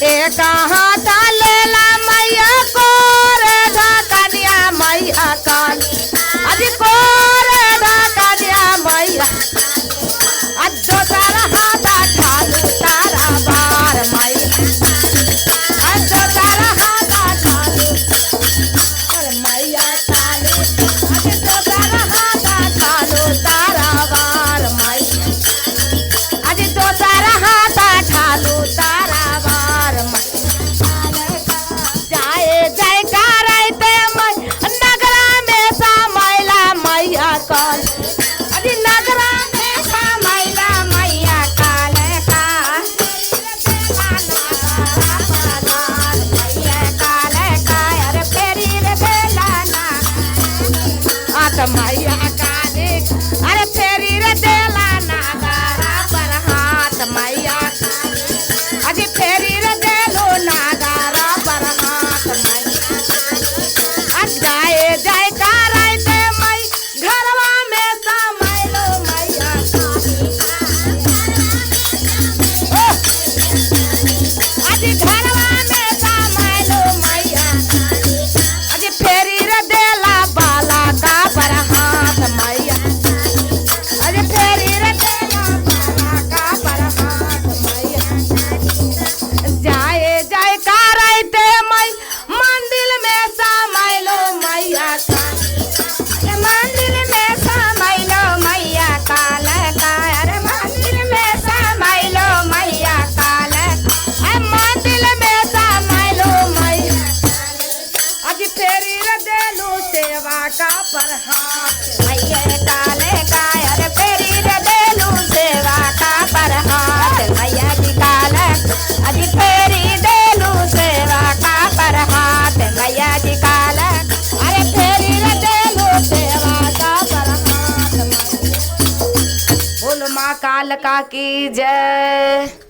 एक हाथ लेला मैया को रे ढकनिया मैया काली अजी को रे ढकनिया मैया आज दोसर हाथ ठालू तारा बार मैया आज दोसर हाथ ठालू मैया काली आज दोसर हाथ ठालू तारा बार मैया आज दोसर हाथ ठालू तारा बार जाए जयकार नगरा में समैला मैया काल अरे नगरा में समैला मैया काल का मैया काल का अरे फेरी रे बेला ना आत मैया काली अरे फेरी रे देला नागारा पर हाथ मैया अजी फेरी रे देलो नागारा पर हाथ मैया आज जाए जयकार आइते मई घरवा में समैलो मैया अजी घरवा में समैलो मैया अजी फेरी रे देला बाला का पर हाथ मैया अजी फेरी रे देला बाला का पर हाथ मैया जाए जयकार आइते मई मंदिर में समैलो मैया अरे मंदिर में समैलो मैया काल का अरे मंदिर में समैलो मैया काल अरे मंदिर में समैलो मैया अजी फेरी रे देलू सेवा का पर हाथ मैया काल का अरे फेरी रे देलू सेवा का पर हाथ मैया जी काल अजी फेरी देलू सेवा का पर हाथ मैया जी काल अरे फेरी रे देलू सेवा का पर हाथ बोल माँ काल का की जय।